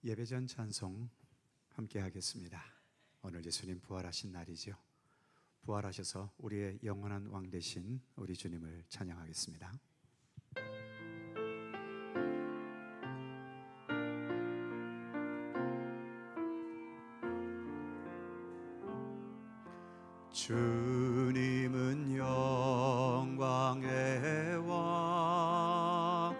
예배전 찬송 함께 하겠습니다. 오늘 예수님 부활하신 날이죠. 부활하셔서 우리의 영원한 왕 되신 우리 주님을 찬양하겠습니다. 주님은 영광의 왕,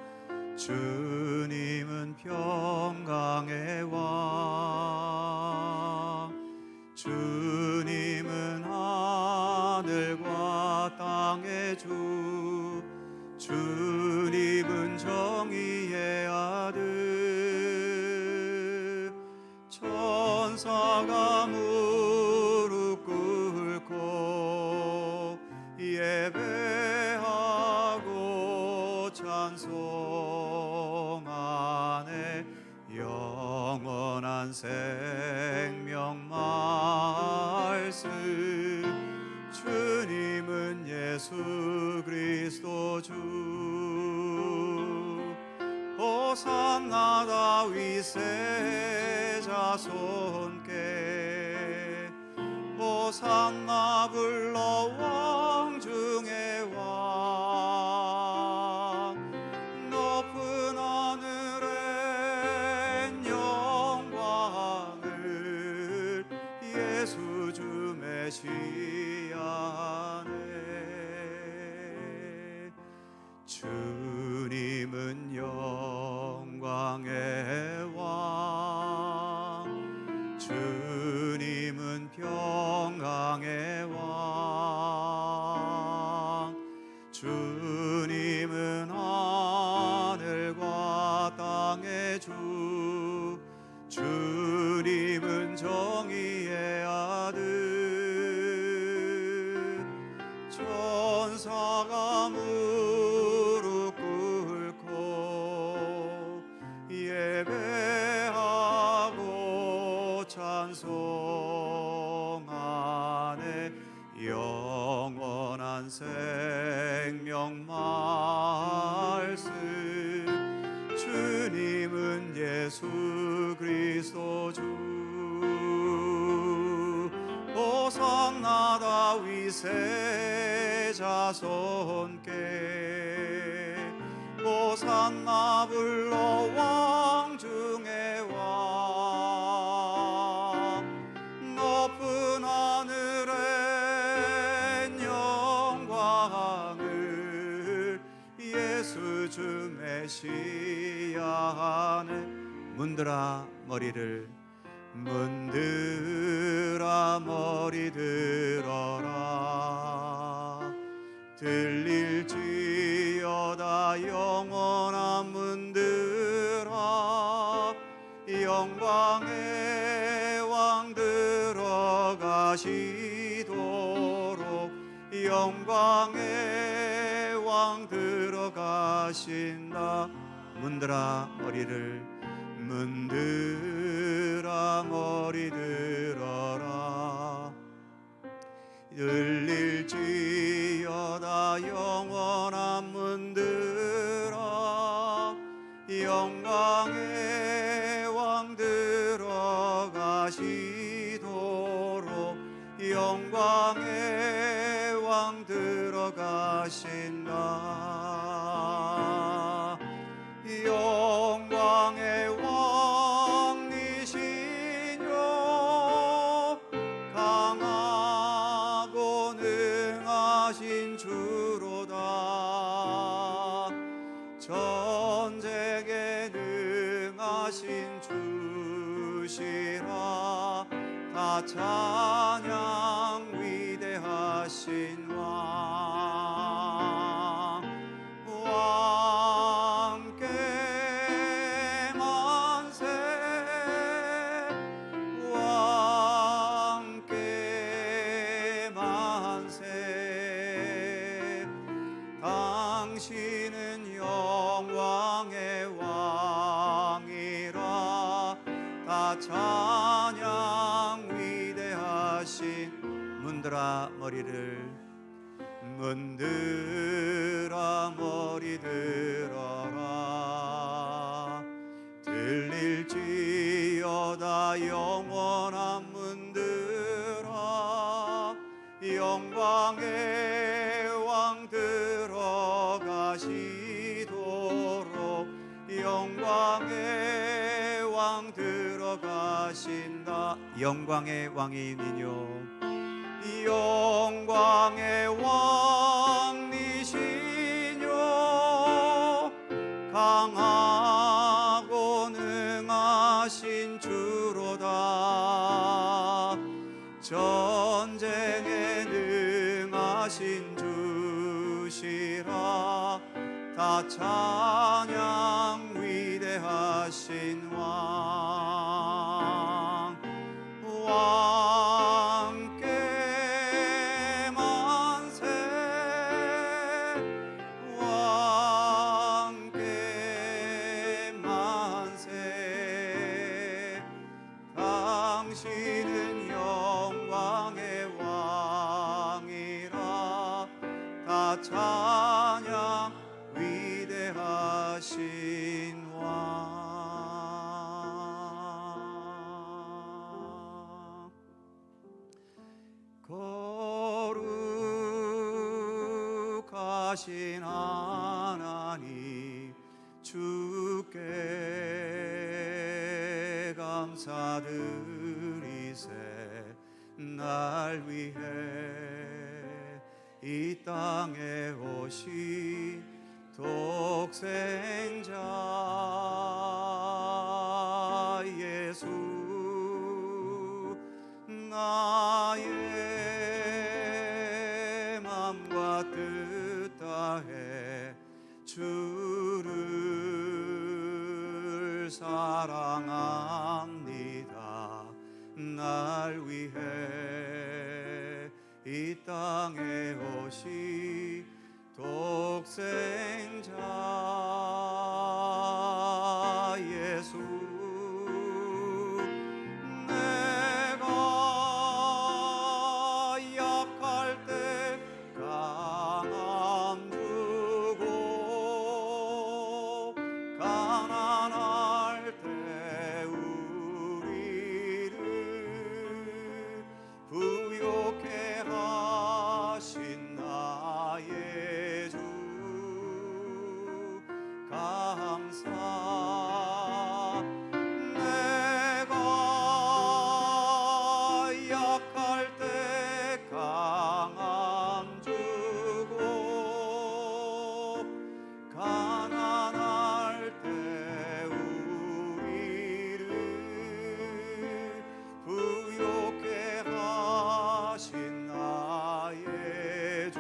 주님은 평강의 왕, 주님은 하늘과 땅의 주, 주님은 정의의 아들. 천사가 무릎 꿇고 예배하고 찬송하네. 영원한 생명 말씀, 주님은 예수 그리스도 주. 호산나 다윗의 자손께, 호산나 불러 왕 중의 왕. 높은 하늘엔 영광을 예수 주 메시아네. 주님은 영광의 왕, 주님은 평강의 왕, 주님은 하늘과 땅의 주, 주님은 정의의 아들. 천사가 무릎 꿇고 예배하고 찬송하네. 영원한 생명 말씀, 주님은 예수 그리스도 주. 호산나 다윗의 자손께, 호산나 불러 왕 중의 왕. 높은 하늘엔 영광을 예수 주 메시아네. 문들아 머리를, 문들아 머리 들어라. 들릴지어다 영원한 문들아. 영광의 왕 들어가시도록, 영광의 왕 들어가신다. 문들아 머리를, 문들아 머리 들어라. 들릴지어다 영원한 문들아. 영광의 왕 들어가시도록, 영광의 왕 들어가신다. 영광의 왕이시뇨, 강하고 능하신 주로다. 전쟁에 능하신 주시라. 다 찬양 위대하신 왕. 왕께 만세, 왕께 만세. 당신은 영광의 왕이라. 다 찬양 위대하신. 문들아 머리를, 문들아 머리 들어라. 들릴지 영원한 문들아 영광의 왕 들어가시도록 영광의 왕 들어가신다. 영광의 왕이니요 영광의 왕이시뇨 강하고 능하신 주로다. 전쟁에 능하신 주시라. 다 찬양 위대하신 왕 왕께 만세 왕께 만세. 당신은 영광의 왕이라. 다 찬양 위대하신 왕. 거룩하신 하나님 주께 감사드리세. 날 위해 이 땅에 오신 독생자 예수 나의 맘과 뜻 다해 주를 사랑합니다. 날 위해 이 땅에 오신 독생자 예수 내가 약할 때 강함 주고 가난할 때 우리를 부욕해 하신 나의 주 감사. 내가 약할 때 강함 주고 가난할 때 우리를 부욕해 하신 나의 주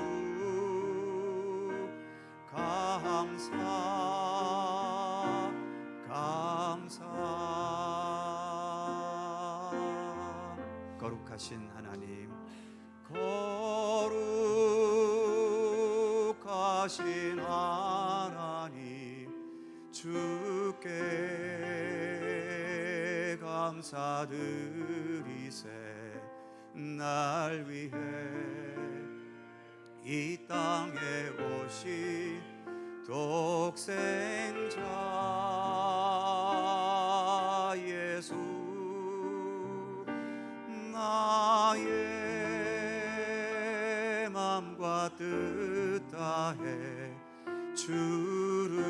감사 감사. 거룩하신 하나님 거룩하신 하나님 주께 감사드리세. 날 위해 이 땅에 오신 독생자 예수 나의 맘과 뜻 다해 주를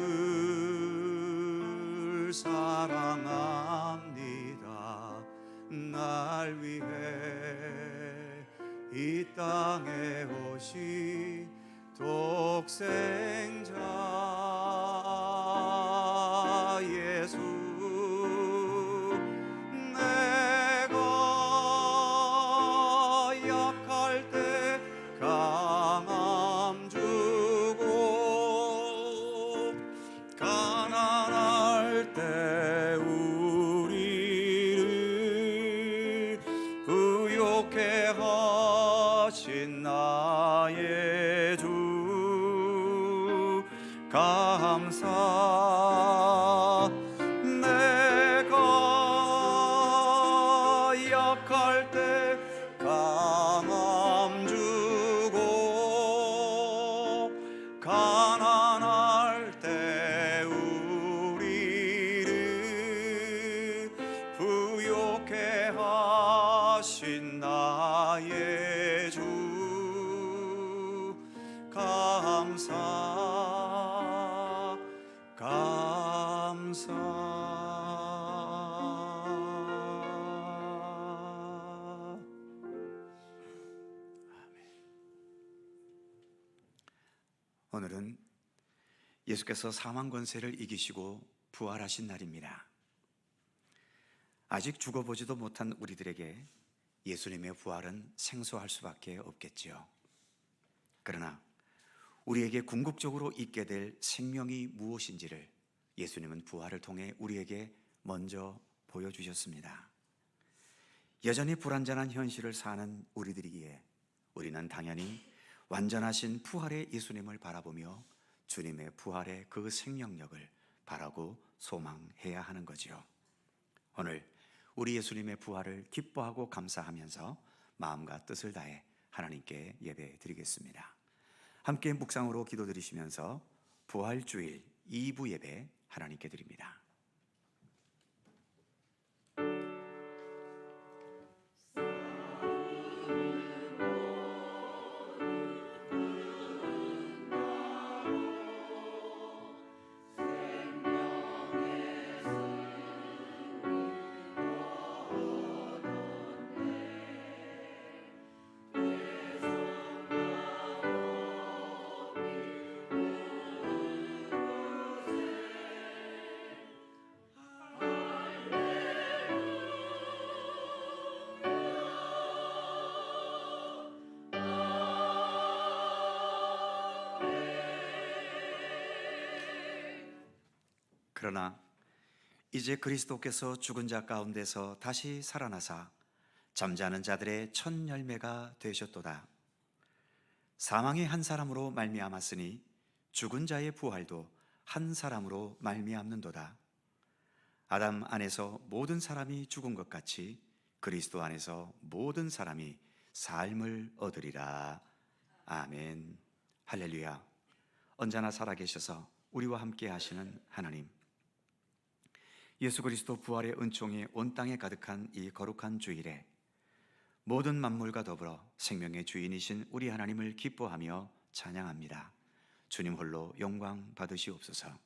사랑합니다. 날 위해 이 땅에 오신 독생자 예수 내가 약할 때 강함 주고 가난할 때 우리를 부욕해 하신 나의 주 감사. 내가 약할 때 강함 주고 가난할 때 우리를 부욕해 오늘은 예수께서 사망 권세를 이기시고 부활하신 날입니다. 아직 죽어보지도 못한 우리들에게 예수님의 부활은 생소할 수밖에 없겠지요. 그러나 우리에게 궁극적으로 있게 될 생명이 무엇인지를 예수님은 부활을 통해 우리에게 먼저 보여주셨습니다. 여전히 불완전한 현실을 사는 우리들이기에 우리는 당연히 완전하신 부활의 예수님을 바라보며 주님의 부활의 그 생명력을 바라고 소망해야 하는 거지요. 오늘 우리 예수님의 부활을 기뻐하고 감사하면서 마음과 뜻을 다해 하나님께 예배 드리겠습니다. 함께 묵상으로 기도드리시면서 부활주일 2부 예배 하나님께 드립니다. 그러나 이제 그리스도께서 죽은 자 가운데서 다시 살아나사 잠자는 자들의 첫 열매가 되셨도다. 사망이 한 사람으로 말미암았으니 죽은 자의 부활도 한 사람으로 말미암는도다. 아담 안에서 모든 사람이 죽은 것 같이 그리스도 안에서 모든 사람이 삶을 얻으리라. 아멘. 할렐루야. 언제나 살아계셔서 우리와 함께 하시는 하나님, 예수 그리스도 부활의 은총이 온 땅에 가득한 이 거룩한 주일에 모든 만물과 더불어 생명의 주인이신 우리 하나님을 기뻐하며 찬양합니다. 주님 홀로 영광 받으시옵소서.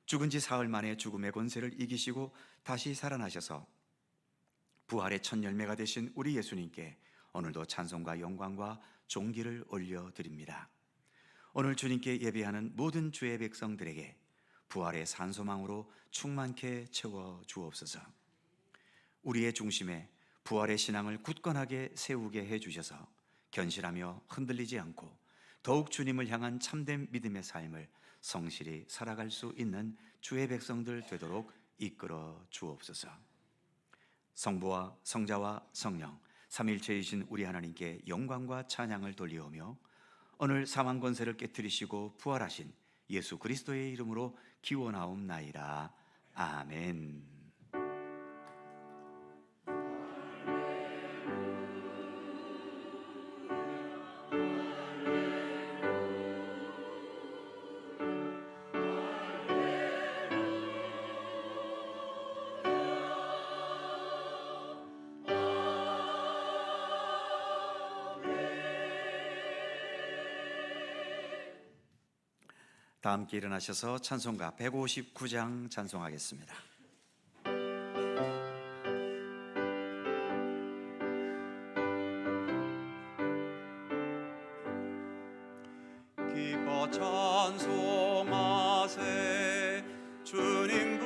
죽은 지 사흘 만에 죽음의 권세를 이기시고 다시 살아나셔서 부활의 첫 열매가 되신 우리 예수님께 오늘도 찬송과 영광과 존귀를 올려드립니다. 오늘 주님께 예배하는 모든 주의 백성들에게 부활의 산소망으로 충만케 채워주옵소서. 우리의 중심에 부활의 신앙을 굳건하게 세우게 해주셔서 견실하며 흔들리지 않고 더욱 주님을 향한 참된 믿음의 삶을 성실히 살아갈 수 있는 주의 백성들 되도록 이끌어 주옵소서. 성부와 성자와 성령 삼일체이신 우리 하나님께 영광과 찬양을 돌리오며 오늘 사망 권세를 깨뜨리시고 부활하신 예수 그리스도의 이름으로 기원하옵나이다. 아멘. 다 함께 일어나셔서 찬송가 159장 찬송하겠습니다. 기뻐 찬송하세 주님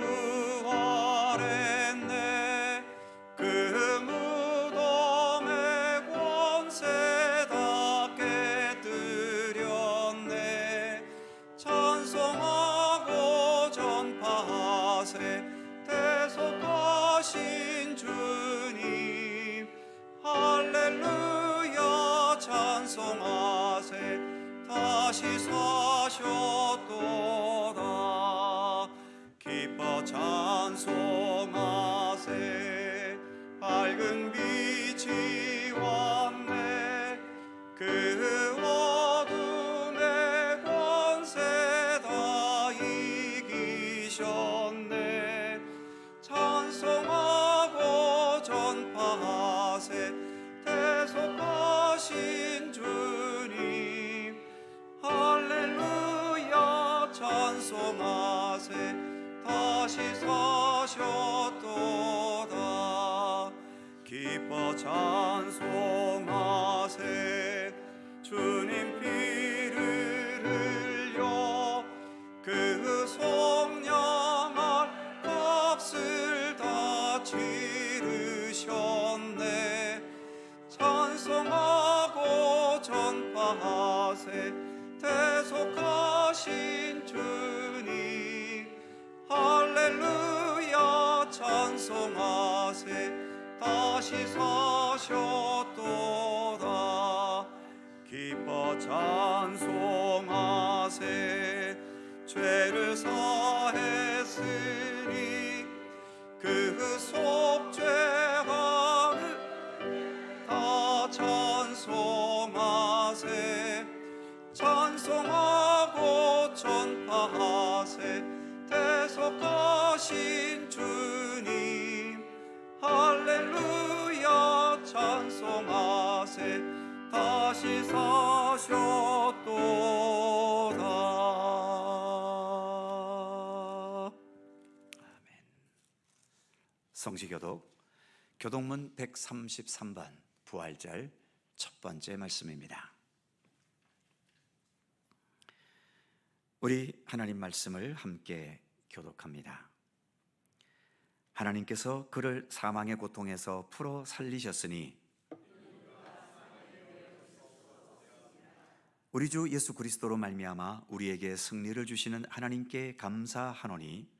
부활했네. 그 무덤의 권세 다 깨뜨렸네. 찬송하고 전파하세 대속하신 주님. 할렐루야 찬송하세 다시 사셨도다. 기뻐 찬송하세 밝은 빛이 왔네. 그 어둠의 권세 다 이기셨네. 찬송하고 전파하세 대속하신 주님. 할렐루야 되셨도다. 기뻐 찬송하세. 주님 피를 흘려 그 속량할 값을 다 치르셨네. 찬송하고 전파하세. 대속하신 주님. 할렐루야 찬송하세. 다시 사셨도다. 기뻐 찬송하세. 죄를 사했으니 그 속죄함을 다 찬송하세. 찬송하고 전파하세. 대속하신 주님. 할렐루야 찬송하세. 다시 사셨도다. 아멘. 성지교독 교독문 133번 부활절 첫 번째 말씀입니다. 우리 하나님 말씀을 함께 교독합니다. 하나님께서 그를 사망의 고통에서 풀어 살리셨으니 우리 주 예수 그리스도로 말미암아 우리에게 승리를 주시는 하나님께 감사하노니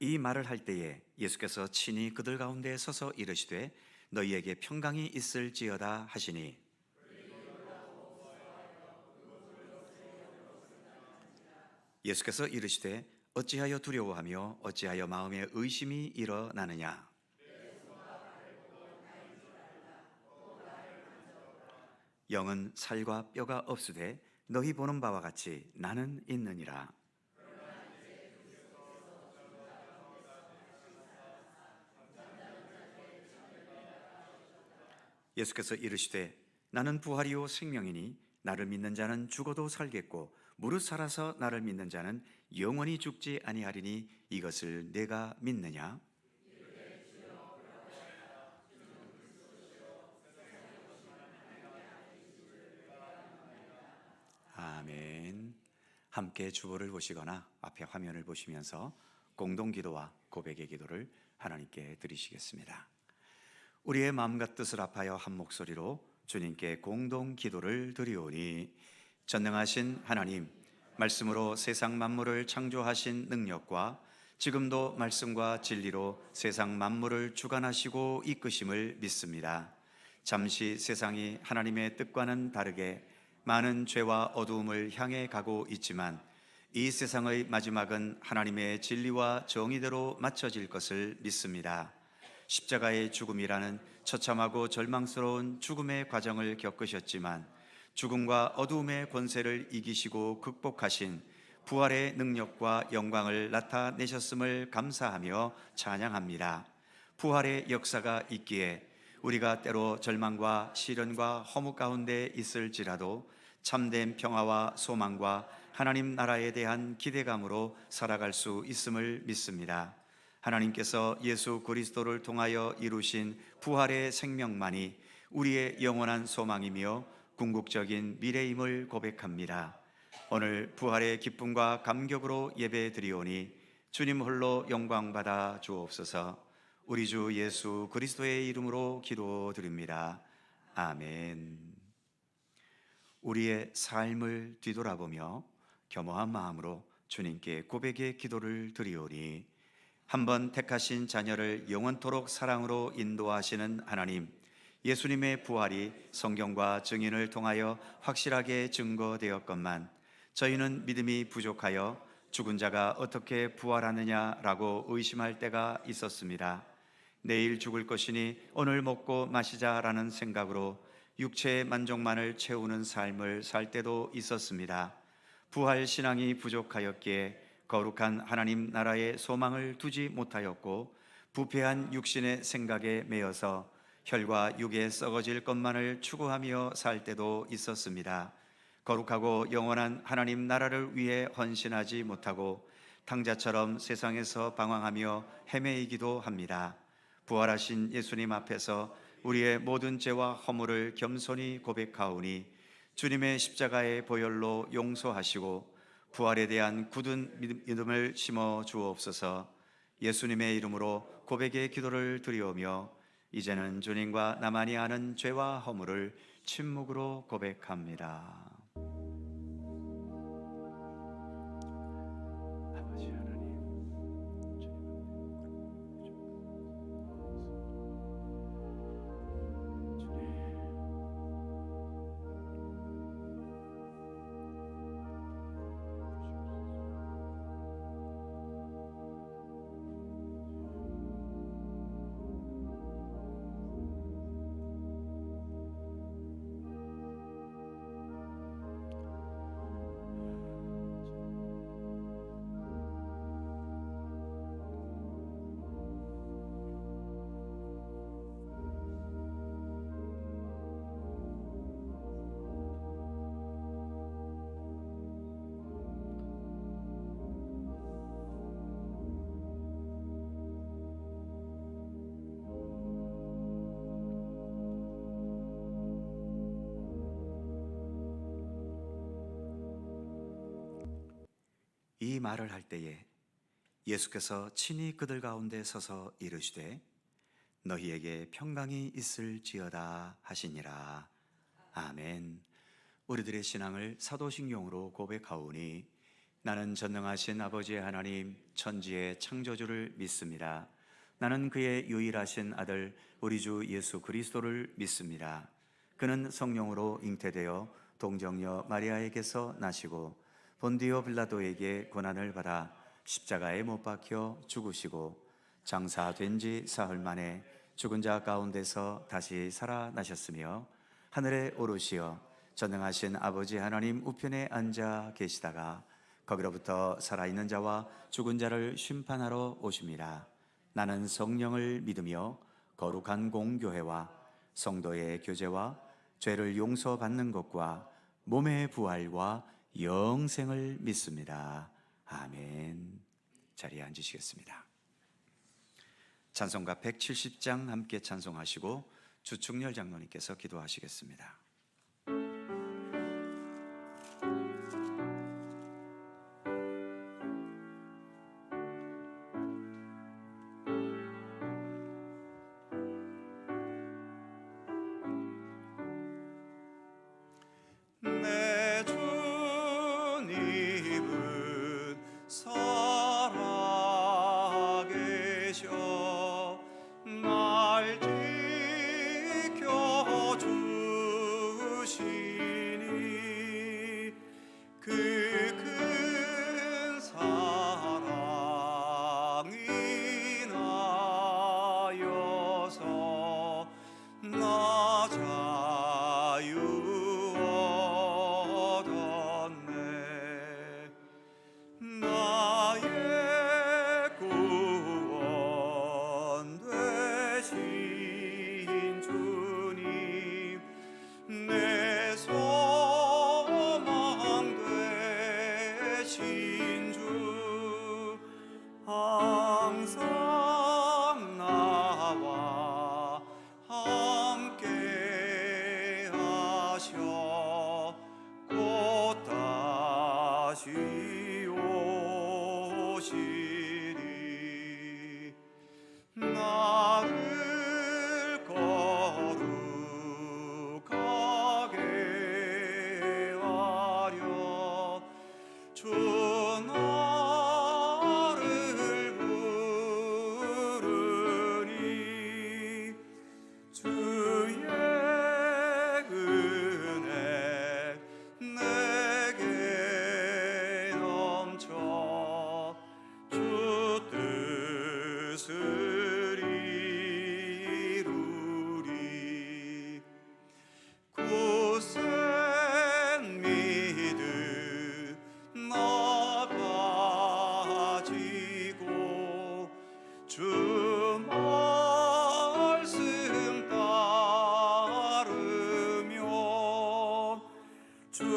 이 말을 할 때에 예수께서 친히 그들 가운데 서서 이르시되 너희에게 평강이 있을지어다 하시니 예수께서 이르시되 어찌하여 두려워하며 어찌하여 마음에 의심이 일어나느냐. 영은 살과 뼈가 없으되 너희 보는 바와 같이 나는 있느니라. 예수께서 이르시되 나는 부활이요 생명이니 나를 믿는 자는 죽어도 살겠고 무릇 살아서 나를 믿는 자는 영원히 죽지 아니하리니 이것을 내가 믿느냐? 아멘. 함께 주보를 보시거나 앞에 화면을 보시면서 공동기도와 고백의 기도를 하나님께 드리시겠습니다. 우리의 마음과 뜻을 합하여 한 목소리로 주님께 공동 기도를 드리오니 전능하신 하나님, 말씀으로 세상 만물을 창조하신 능력과 지금도 말씀과 진리로 세상 만물을 주관하시고 이끄심을 믿습니다. 잠시 세상이 하나님의 뜻과는 다르게 많은 죄와 어두움을 향해 가고 있지만 이 세상의 마지막은 하나님의 진리와 정의대로 맞춰질 것을 믿습니다. 십자가의 죽음이라는 처참하고 절망스러운 죽음의 과정을 겪으셨지만 죽음과 어두움의 권세를 이기시고 극복하신 부활의 능력과 영광을 나타내셨음을 감사하며 찬양합니다. 부활의 역사가 있기에 우리가 때로 절망과 시련과 허무 가운데 있을지라도 참된 평화와 소망과 하나님 나라에 대한 기대감으로 살아갈 수 있음을 믿습니다. 하나님께서 예수 그리스도를 통하여 이루신 부활의 생명만이 우리의 영원한 소망이며 궁극적인 미래임을 고백합니다. 오늘 부활의 기쁨과 감격으로 예배드리오니 주님 홀로 영광받아 주옵소서. 우리 주 예수 그리스도의 이름으로 기도드립니다. 아멘. 우리의 삶을 뒤돌아보며 겸허한 마음으로 주님께 고백의 기도를 드리오니 한번 택하신 자녀를 영원토록 사랑으로 인도하시는 하나님, 예수님의 부활이 성경과 증인을 통하여 확실하게 증거되었건만 저희는 믿음이 부족하여 죽은 자가 어떻게 부활하느냐라고 의심할 때가 있었습니다. 내일 죽을 것이니 오늘 먹고 마시자라는 생각으로 육체의 만족만을 채우는 삶을 살 때도 있었습니다. 부활 신앙이 부족하였기에 거룩한 하나님 나라의 소망을 두지 못하였고 부패한 육신의 생각에 매여서 혈과 육에 썩어질 것만을 추구하며 살 때도 있었습니다. 거룩하고 영원한 하나님 나라를 위해 헌신하지 못하고 탕자처럼 세상에서 방황하며 헤매이기도 합니다. 부활하신 예수님 앞에서 우리의 모든 죄와 허물을 겸손히 고백하오니 주님의 십자가의 보혈로 용서하시고 부활에 대한 굳은 믿음을 심어 주옵소서. 예수님의 이름으로 고백의 기도를 드리오며 이제는 주님과 나만이 아는 죄와 허물을 침묵으로 고백합니다. 아버지 하나님, 이 말을 할 때에 예수께서 친히 그들 가운데 서서 이르시되 너희에게 평강이 있을지어다 하시니라. 아멘. 우리들의 신앙을 사도신경으로 고백하오니 나는 전능하신 아버지 하나님 천지의 창조주를 믿습니다. 나는 그의 유일하신 아들 우리 주 예수 그리스도를 믿습니다. 그는 성령으로 잉태되어 동정녀 마리아에게서 나시고 본디오 빌라도에게 고난을 받아 십자가에 못 박혀 죽으시고 장사된 지 사흘 만에 죽은 자 가운데서 다시 살아나셨으며 하늘에 오르시어 전능하신 아버지 하나님 우편에 앉아 계시다가 거기로부터 살아있는 자와 죽은 자를 심판하러 오심이라. 나는 성령을 믿으며 거룩한 공교회와 성도의 교제와 죄를 용서받는 것과 몸의 부활과 영생을 믿습니다. 아멘. 자리에 앉으시겠습니다. 찬송가 170장 함께 찬송하시고 주충렬 장로님께서 기도하시겠습니다. 주님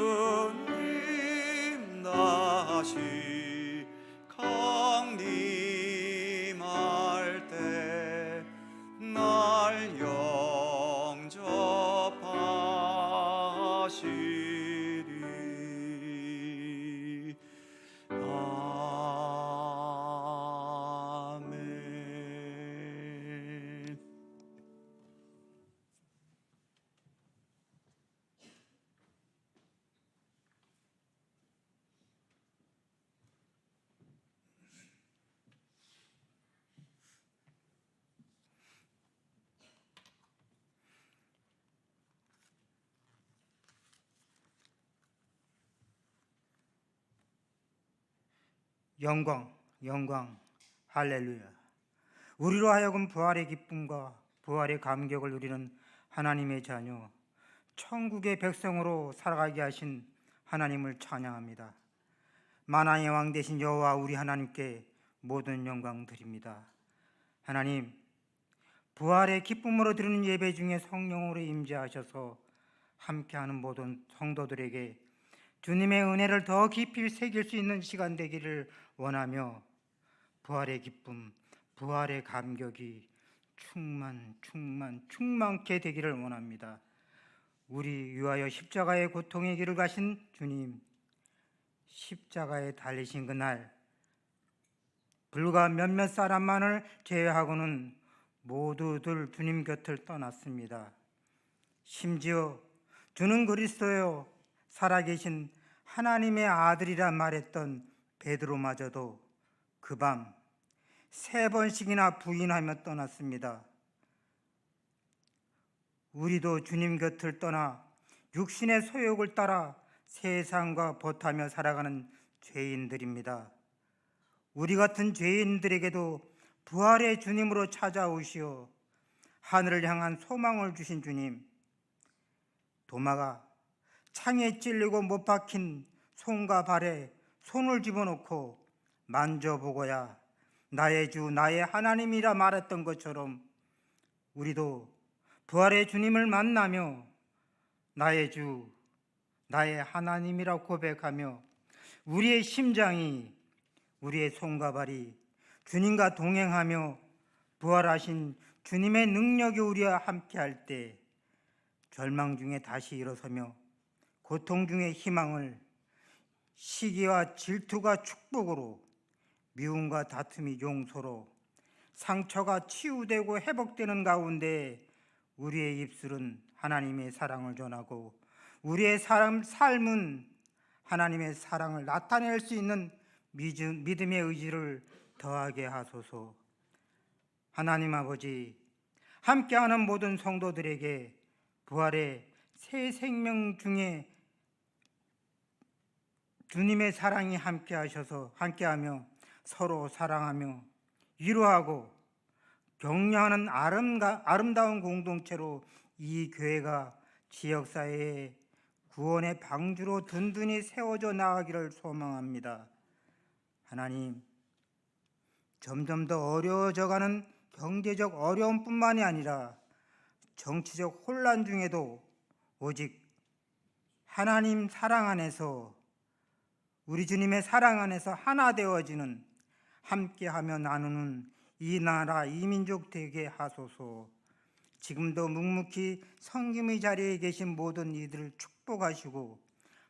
다시 강림할 때 날 영접하시리. 아멘. 영광, 영광, 할렐루야. 우리로 하여금 부활의 기쁨과 부활의 감격을 누리는 하나님의 자녀, 천국의 백성으로 살아가게 하신 하나님을 찬양합니다. 만왕의 왕 되신 여호와 우리 하나님께 모든 영광 드립니다. 하나님, 부활의 기쁨으로 드리는 예배 중에 성령으로 임재하셔서 함께하는 모든 성도들에게 주님의 은혜를 더 깊이 새길 수 있는 시간 되기를 원하며 부활의 기쁨, 부활의 감격이 충만케 되기를 원합니다. 우리 위하여 십자가의 고통의 길을 가신 주님, 십자가에 달리신 그날 불과 몇몇 사람만을 제외하고는 모두들 주님 곁을 떠났습니다. 심지어 주는 그리스도요 살아계신 하나님의 아들이라 말했던 베드로마저도 그 밤 3번씩이나 부인하며 떠났습니다. 우리도 주님 곁을 떠나 육신의 소욕을 따라 세상과 보타며 살아가는 죄인들입니다. 우리 같은 죄인들에게도 부활의 주님으로 찾아오시어 하늘을 향한 소망을 주신 주님, 도마가 창에 찔리고 못 박힌 손과 발에 손을 집어넣고 만져보고야 나의 주 나의 하나님이라 말했던 것처럼 우리도 부활의 주님을 만나며 나의 주 나의 하나님이라 고백하며 우리의 심장이 우리의 손과 발이 주님과 동행하며 부활하신 주님의 능력이 우리와 함께할 때 절망 중에 다시 일어서며 고통 중에 희망을, 시기와 질투가 축복으로, 미움과 다툼이 용서로, 상처가 치유되고 회복되는 가운데 우리의 입술은 하나님의 사랑을 전하고 우리의 삶은 하나님의 사랑을 나타낼 수 있는 믿음의 의지를 더하게 하소서. 하나님 아버지, 함께하는 모든 성도들에게 부활의 새 생명 중에 주님의 사랑이 함께하며 서로 사랑하며 위로하고 격려하는 아름다운 공동체로 이 교회가 지역사회의 구원의 방주로 든든히 세워져 나가기를 소망합니다. 하나님, 점점 더 어려워져가는 경제적 어려움뿐만이 아니라 정치적 혼란 중에도 오직 하나님 사랑 안에서, 우리 주님의 사랑 안에서 하나 되어지는, 함께하며 나누는 이 나라 이 민족 되게 하소서. 지금도 묵묵히 섬김의 자리에 계신 모든 이들을 축복하시고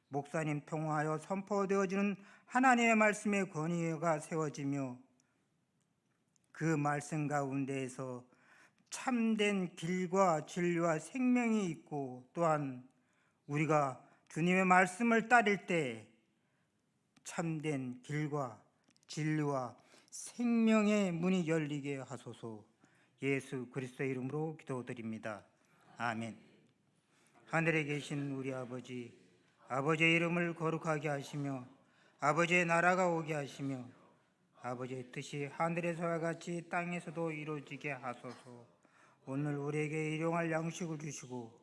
목사님 통하여 선포되어지는 하나님의 말씀의 권위가 세워지며 그 말씀 가운데에서 참된 길과 진리와 생명이 있고, 또한 우리가 주님의 말씀을 따를 때 참된 길과 진리와 생명의 문이 열리게 하소서. 예수 그리스도의 이름으로 기도드립니다. 아멘. 하늘에 계신 우리 아버지, 아버지의 이름을 거룩하게 하시며 아버지의 나라가 오게 하시며 아버지의 뜻이 하늘에서와 같이 땅에서도 이루어지게 하소서. 오늘 우리에게 일용할 양식을 주시고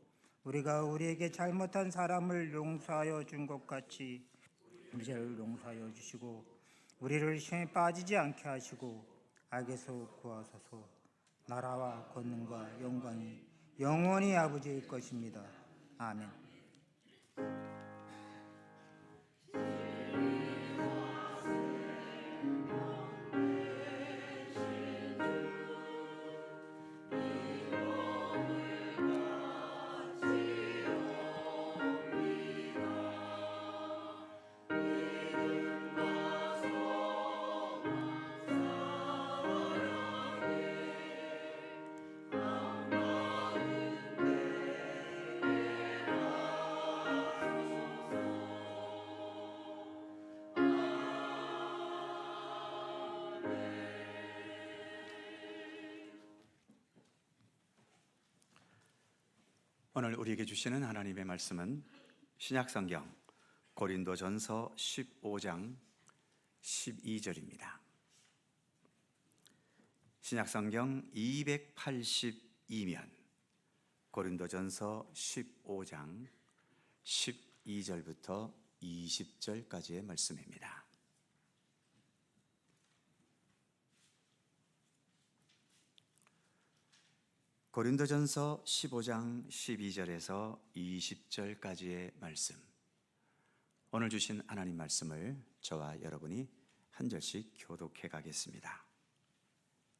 우리가 우리에게 잘못한 사람을 용서하여 준 것 같이 우리 죄를 용서하여 주시고 우리를 시험에 빠지지 않게 하시고 악에서 구하소서. 나라와 권능과 영광이 영원히 아버지의 것입니다. 아멘. 오늘 우리에게 주시는 하나님의 말씀은 신약성경 고린도전서 15장 12절입니다. 신약성경 282면 고린도전서 15장 12절부터 20절까지의 말씀입니다. 고린도전서 15장 12절에서 20절까지의 말씀. 오늘 주신 하나님 말씀을 저와 여러분이 한 절씩 교독해 가겠습니다.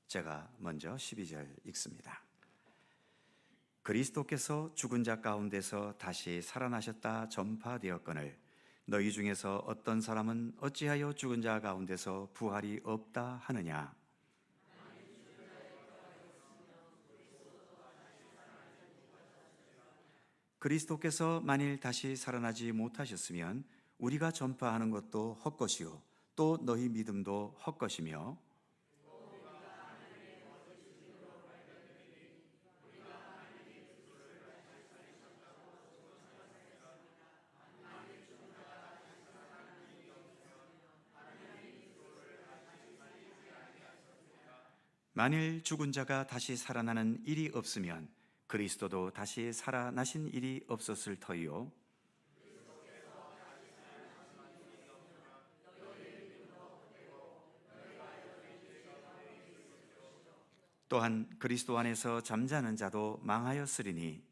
제가 먼저 12절 읽습니다. 그리스도께서 죽은 자 가운데서 다시 살아나셨다 전파되었거늘 너희 중에서 어떤 사람은 어찌하여 죽은 자 가운데서 부활이 없다 하느냐? 그리스도께서 만일 다시 살아나지 못하셨으면 우리가 전파하는 것도 헛것이요 또 너희 믿음도 헛것이며 만일 죽은 자가 다시 살아나는 일이 없으면 그리스도도 다시 살아나신 일이 없었을 터이요 또한 그리스도 안에서 잠자는 자도 망하였으리니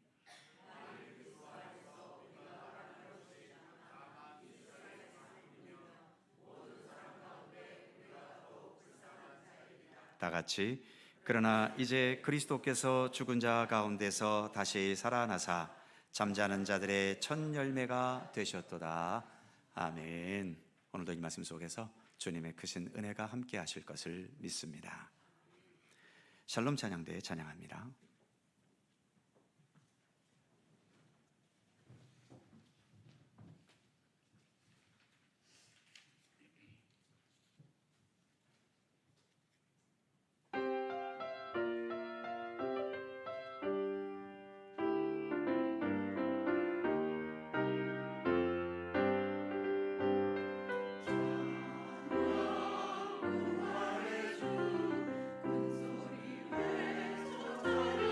다 같이 그러나 이제 그리스도께서 죽은 자 가운데서 다시 살아나사 잠자는 자들의 첫 열매가 되셨도다. 아멘. 오늘도 이 말씀 속에서 주님의 크신 은혜가 함께 하실 것을 믿습니다. 샬롬 찬양대 찬양합니다. 큰 소리 외쳐 찬양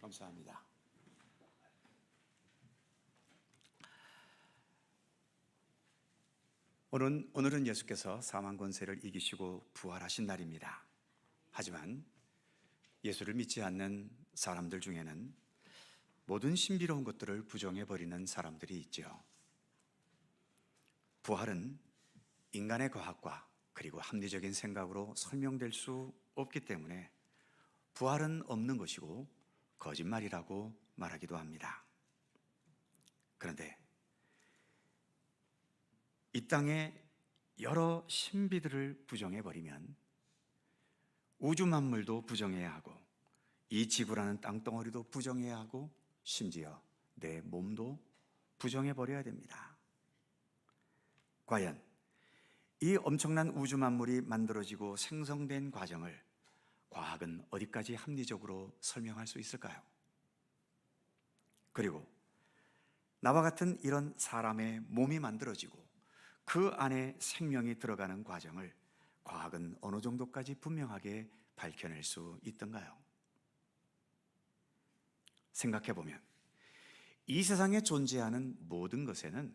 감사합니다. 오늘은 예수께서 사망 권세를 이기시고 부활하신 날입니다. 하지만 예수를 믿지 않는 사람들 중에는 모든 신비로운 것들을 부정해버리는 사람들이 있죠. 부활은 인간의 과학과 그리고 합리적인 생각으로 설명될 수 없기 때문에 부활은 없는 것이고 거짓말이라고 말하기도 합니다. 그런데 이 땅의 여러 신비들을 부정해버리면 우주 만물도 부정해야 하고 이 지구라는 땅덩어리도 부정해야 하고 심지어 내 몸도 부정해버려야 됩니다. 과연 이 엄청난 우주 만물이 만들어지고 생성된 과정을 과학은 어디까지 합리적으로 설명할 수 있을까요? 그리고 나와 같은 이런 사람의 몸이 만들어지고 그 안에 생명이 들어가는 과정을 과학은 어느 정도까지 분명하게 밝혀낼 수 있던가요? 생각해보면 이 세상에 존재하는 모든 것에는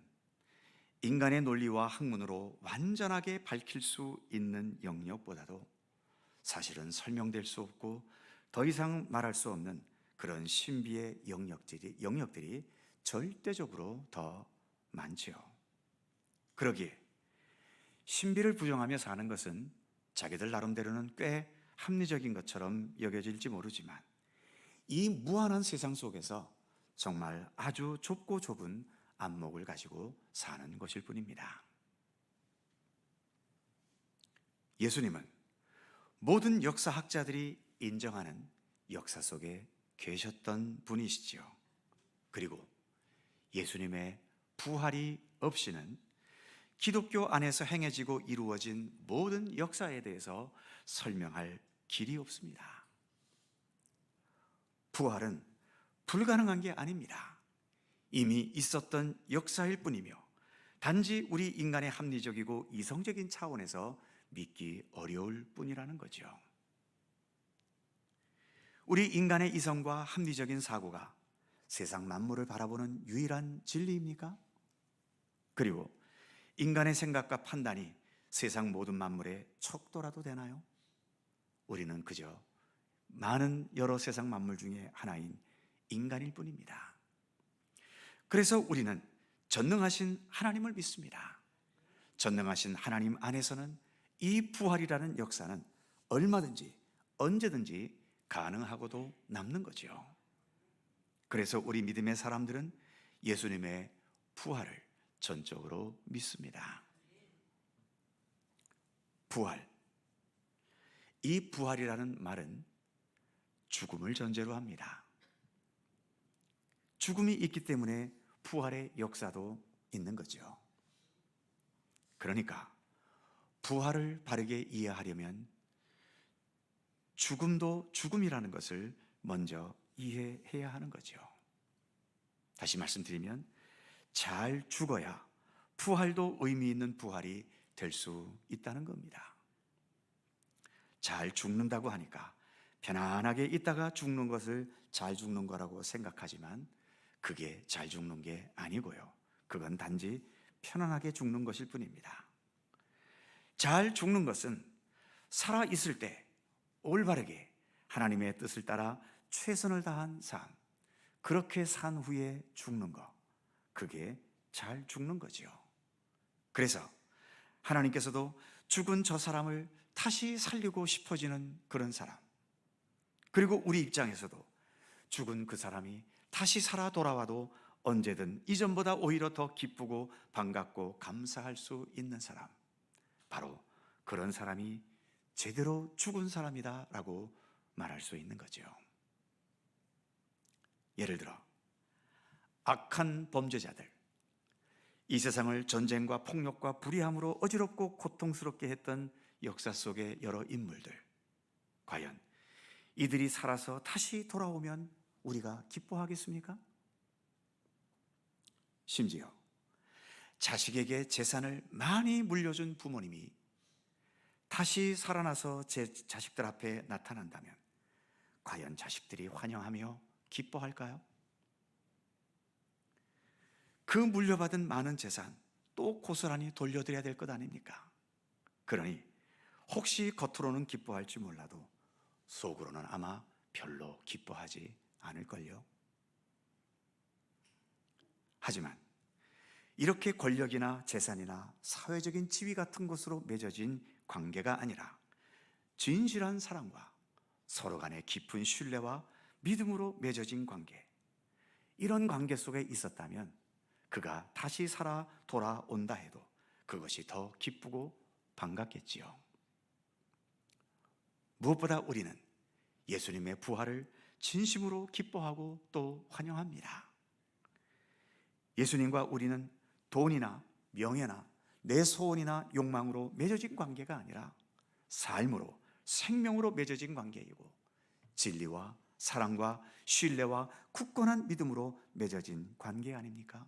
인간의 논리와 학문으로 완전하게 밝힐 수 있는 영역보다도 사실은 설명될 수 없고 더 이상 말할 수 없는 그런 신비의 영역들이 절대적으로 더 많지요. 그러기에 신비를 부정하며 사는 것은 자기들 나름대로는 꽤 합리적인 것처럼 여겨질지 모르지만 이 무한한 세상 속에서 정말 아주 좁고 좁은 안목을 가지고 사는 것일 뿐입니다. 예수님은 모든 역사학자들이 인정하는 역사 속에 계셨던 분이시지요. 그리고 예수님의 부활이 없이는 기독교 안에서 행해지고 이루어진 모든 역사에 대해서 설명할 길이 없습니다. 부활은 불가능한 게 아닙니다. 이미 있었던 역사일 뿐이며 단지 우리 인간의 합리적이고 이성적인 차원에서 믿기 어려울 뿐이라는 거죠. 우리 인간의 이성과 합리적인 사고가 세상 만물을 바라보는 유일한 진리입니까? 그리고 인간의 생각과 판단이 세상 모든 만물에 척도라도 되나요? 우리는 그저 많은 여러 세상 만물 중에 하나인 인간일 뿐입니다. 그래서 우리는 전능하신 하나님을 믿습니다. 전능하신 하나님 안에서는 이 부활이라는 역사는 얼마든지 언제든지 가능하고도 남는 거죠. 그래서 우리 믿음의 사람들은 예수님의 부활을 전적으로 믿습니다. 부활. 이 부활이라는 말은 죽음을 전제로 합니다. 죽음이 있기 때문에 부활의 역사도 있는 거죠. 그러니까 부활을 바르게 이해하려면 죽음도 죽음이라는 것을 먼저 이해해야 하는 거죠. 다시 말씀드리면 잘 죽어야 부활도 의미 있는 부활이 될 수 있다는 겁니다. 잘 죽는다고 하니까 편안하게 있다가 죽는 것을 잘 죽는 거라고 생각하지만 그게 잘 죽는 게 아니고요. 그건 단지 편안하게 죽는 것일 뿐입니다. 잘 죽는 것은 살아있을 때 올바르게 하나님의 뜻을 따라 최선을 다한 삶, 그렇게 산 후에 죽는 것, 그게 잘 죽는 거지요. 그래서 하나님께서도 죽은 저 사람을 다시 살리고 싶어지는 그런 사람, 그리고 우리 입장에서도 죽은 그 사람이 다시 살아 돌아와도 언제든 이전보다 오히려 더 기쁘고 반갑고 감사할 수 있는 사람, 바로 그런 사람이 제대로 죽은 사람이다라고 말할 수 있는 거죠. 예를 들어 악한 범죄자들, 이 세상을 전쟁과 폭력과 불의함으로 어지럽고 고통스럽게 했던 역사 속의 여러 인물들, 과연 이들이 살아서 다시 돌아오면 우리가 기뻐하겠습니까? 심지어 자식에게 재산을 많이 물려준 부모님이 다시 살아나서 제 자식들 앞에 나타난다면 과연 자식들이 환영하며 기뻐할까요? 그 물려받은 많은 재산 또 고스란히 돌려드려야 될 것 아닙니까? 그러니 혹시 겉으로는 기뻐할지 몰라도 속으로는 아마 별로 기뻐하지 않을걸요. 하지만 이렇게 권력이나 재산이나 사회적인 지위 같은 것으로 맺어진 관계가 아니라 진실한 사랑과 서로 간의 깊은 신뢰와 믿음으로 맺어진 관계, 이런 관계 속에 있었다면 그가 다시 살아 돌아온다 해도 그것이 더 기쁘고 반갑겠지요. 무엇보다 우리는 예수님의 부활을 진심으로 기뻐하고 또 환영합니다. 예수님과 우리는 돈이나 명예나 내 소원이나 욕망으로 맺어진 관계가 아니라 삶으로, 생명으로 맺어진 관계이고 진리와 사랑과 신뢰와 굳건한 믿음으로 맺어진 관계 아닙니까?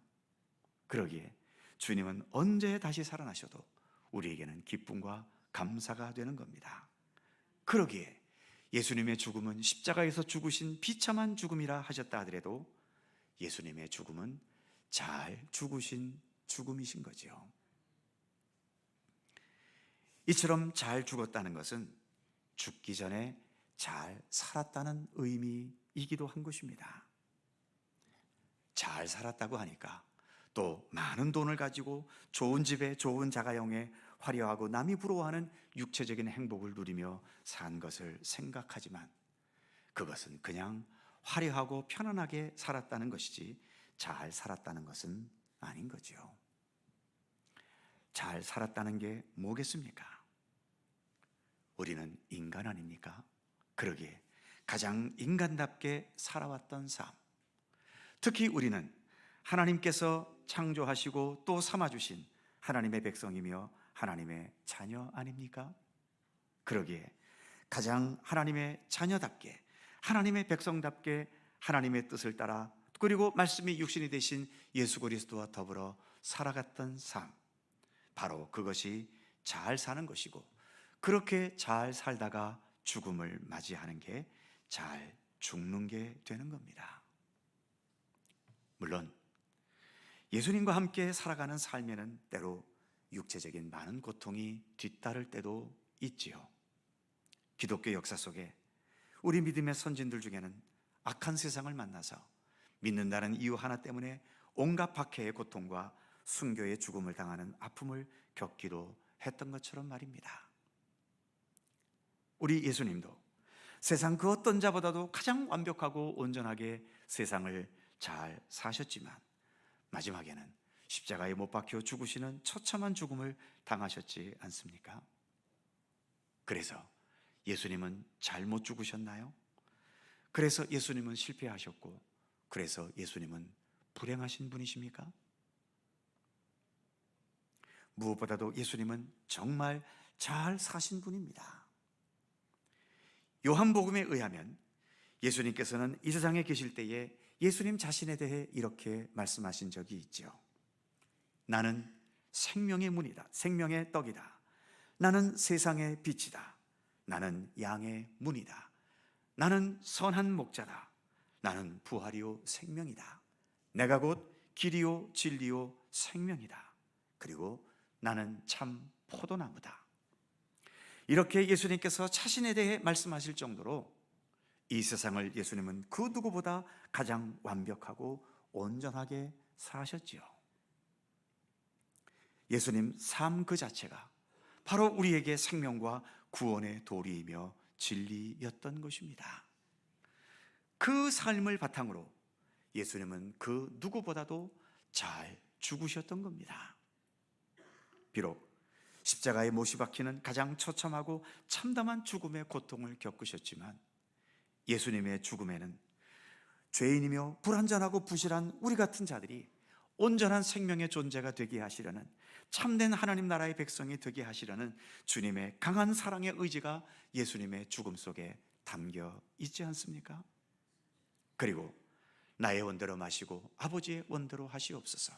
그러기에 주님은 언제 다시 살아나셔도 우리에게는 기쁨과 감사가 되는 겁니다. 그러기에 예수님의 죽음은 십자가에서 죽으신 비참한 죽음이라 하셨다 하더라도 예수님의 죽음은 잘 죽으신 죽음이신 거죠. 이처럼 잘 죽었다는 것은 죽기 전에 잘 살았다는 의미이기도 한 것입니다. 잘 살았다고 하니까 또 많은 돈을 가지고 좋은 집에 좋은 자가용에 화려하고 남이 부러워하는 육체적인 행복을 누리며 산 것을 생각하지만 그것은 그냥 화려하고 편안하게 살았다는 것이지 잘 살았다는 것은 아닌 거죠. 잘 살았다는 게 뭐겠습니까? 우리는 인간 아닙니까? 그러기에 가장 인간답게 살아왔던 삶, 특히 우리는 하나님께서 창조하시고 또 삼아주신 하나님의 백성이며 하나님의 자녀 아닙니까? 그러기에 가장 하나님의 자녀답게, 하나님의 백성답게 하나님의 뜻을 따라 그리고 말씀이 육신이 되신 예수 그리스도와 더불어 살아갔던 삶, 바로 그것이 잘 사는 것이고 그렇게 잘 살다가 죽음을 맞이하는 게 잘 죽는 게 되는 겁니다. 물론 예수님과 함께 살아가는 삶에는 때로 육체적인 많은 고통이 뒤따를 때도 있지요. 기독교 역사 속에 우리 믿음의 선진들 중에는 악한 세상을 만나서 믿는다는 이유 하나 때문에 온갖 박해의 고통과 순교의 죽음을 당하는 아픔을 겪기도 했던 것처럼 말입니다. 우리 예수님도 세상 그 어떤 자보다도 가장 완벽하고 온전하게 세상을 잘 사셨지만 마지막에는 십자가에 못 박혀 죽으시는 처참한 죽음을 당하셨지 않습니까? 그래서 예수님은 잘못 죽으셨나요? 그래서 예수님은 실패하셨고 그래서 예수님은 불행하신 분이십니까? 무엇보다도 예수님은 정말 잘 사신 분입니다. 요한복음에 의하면 예수님께서는 이 세상에 계실 때에 예수님 자신에 대해 이렇게 말씀하신 적이 있죠. 나는 생명의 문이다. 생명의 떡이다. 나는 세상의 빛이다. 나는 양의 문이다. 나는 선한 목자다. 나는 부활이요 생명이다. 내가 곧 길이요 진리요 생명이다. 그리고 나는 참 포도나무다. 이렇게 예수님께서 자신에 대해 말씀하실 정도로 이 세상을 예수님은 그 누구보다 가장 완벽하고 온전하게 사셨지요. 예수님 삶 그 자체가 바로 우리에게 생명과 구원의 도리이며 진리였던 것입니다. 그 삶을 바탕으로 예수님은 그 누구보다도 잘 죽으셨던 겁니다. 비록 십자가에 못이 박히는 가장 처참하고 참담한 죽음의 고통을 겪으셨지만 예수님의 죽음에는 죄인이며 불완전하고 부실한 우리 같은 자들이 온전한 생명의 존재가 되게 하시려는, 참된 하나님 나라의 백성이 되게 하시려는 주님의 강한 사랑의 의지가 예수님의 죽음 속에 담겨 있지 않습니까? 그리고 나의 원대로 마시고 아버지의 원대로 하시옵소서.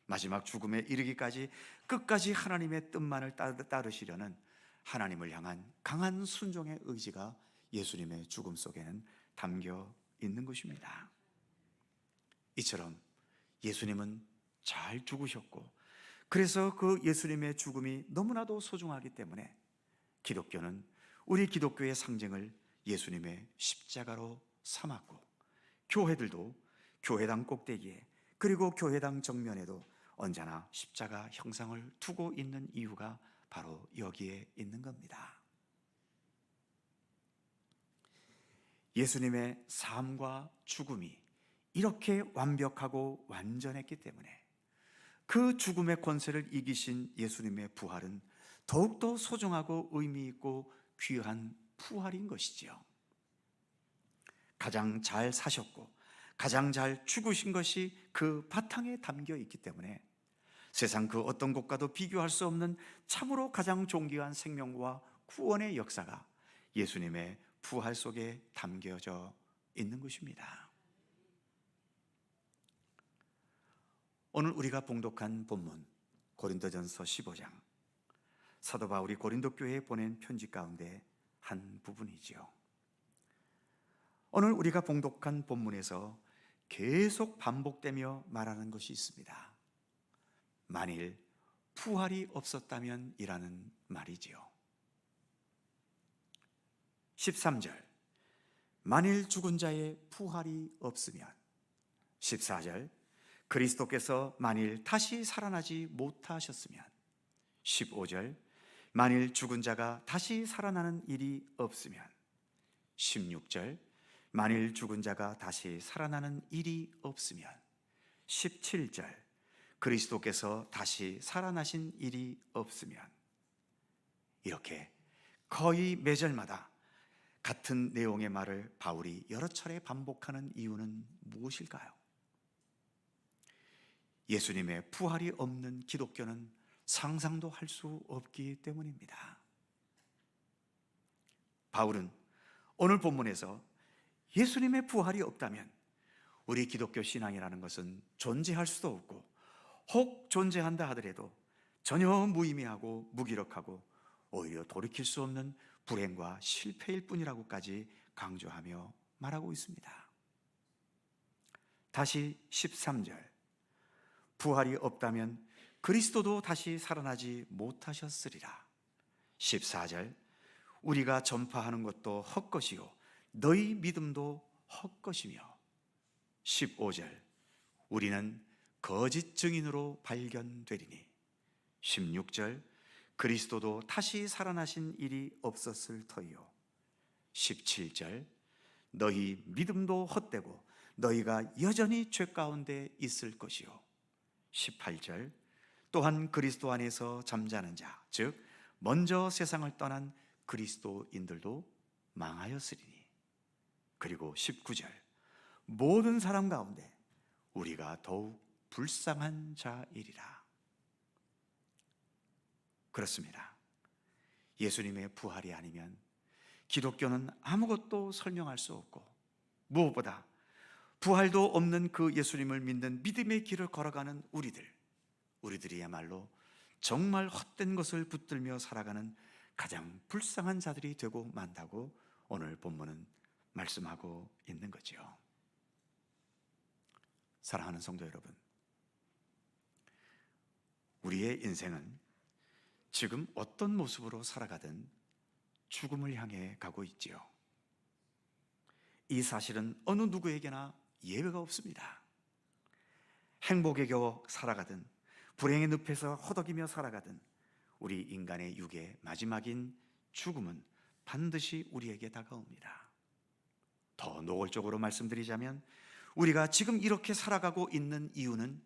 마지막 죽음에 이르기까지 끝까지 하나님의 뜻만을 따르시려는 하나님을 향한 강한 순종의 의지가 예수님의 죽음 속에는 담겨 있는 것입니다. 이처럼 예수님은 잘 죽으셨고, 그래서 그 예수님의 죽음이 너무나도 소중하기 때문에 기독교는 우리 기독교의 상징을 예수님의 십자가로 삼았고, 교회들도 교회당 꼭대기에 그리고 교회당 정면에도 언제나 십자가 형상을 두고 있는 이유가 바로 여기에 있는 겁니다. 예수님의 삶과 죽음이 이렇게 완벽하고 완전했기 때문에 그 죽음의 권세를 이기신 예수님의 부활은 더욱더 소중하고 의미 있고 귀한 부활인 것이지요. 가장 잘 사셨고 가장 잘 죽으신 것이 그 바탕에 담겨 있기 때문에 세상 그 어떤 것과도 비교할 수 없는 참으로 가장 존귀한 생명과 구원의 역사가 예수님의 부활 속에 담겨져 있는 것입니다. 오늘 우리가 봉독한 본문 고린도전서 15장, 사도 바울이 고린도 교회에 보낸 편지 가운데 한 부분이지요. 오늘 우리가 봉독한 본문에서 계속 반복되며 말하는 것이 있습니다. 만일 부활이 없었다면 이라는 말이지요. 13절, 만일 죽은 자의 부활이 없으면. 14절, 그리스도께서 만일 다시 살아나지 못하셨으면. 15절, 만일 죽은 자가 다시 살아나는 일이 없으면. 16절, 만일 죽은 자가 다시 살아나는 일이 없으면. 17절, 그리스도께서 다시 살아나신 일이 없으면. 이렇게 거의 매절마다 같은 내용의 말을 바울이 여러 차례 반복하는 이유는 무엇일까요? 예수님의 부활이 없는 기독교는 상상도 할 수 없기 때문입니다. 바울은 오늘 본문에서 예수님의 부활이 없다면 우리 기독교 신앙이라는 것은 존재할 수도 없고, 혹 존재한다 하더라도 전혀 무의미하고 무기력하고 오히려 돌이킬 수 없는 불행과 실패일 뿐이라고까지 강조하며 말하고 있습니다. 다시 13절, 부활이 없다면 그리스도도 다시 살아나지 못하셨으리라. 14절, 우리가 전파하는 것도 헛것이요 너희 믿음도 헛것이며. 15절, 우리는 거짓 증인으로 발견되리니. 16절, 그리스도도 다시 살아나신 일이 없었을 터이요. 17절, 너희 믿음도 헛되고 너희가 여전히 죄 가운데 있을 것이요. 18절, 또한 그리스도 안에서 잠자는 자, 즉 먼저 세상을 떠난 그리스도인들도 망하였으리니. 그리고 19절, 모든 사람 가운데 우리가 더욱 불쌍한 자이리라. 그렇습니다. 예수님의 부활이 아니면 기독교는 아무것도 설명할 수 없고, 무엇보다 부활도 없는 그 예수님을 믿는 믿음의 길을 걸어가는 우리들이야말로 정말 헛된 것을 붙들며 살아가는 가장 불쌍한 자들이 되고 만다고 오늘 본문은 말씀하고 있는 거죠. 사랑하는 성도 여러분, 우리의 인생은 지금 어떤 모습으로 살아가든 죽음을 향해 가고 있지요. 이 사실은 어느 누구에게나 예외가 없습니다. 행복에 겨워 살아가든 불행의 늪에서 허덕이며 살아가든 우리 인간의 육의 마지막인 죽음은 반드시 우리에게 다가옵니다. 더 노골적으로 말씀드리자면 우리가 지금 이렇게 살아가고 있는 이유는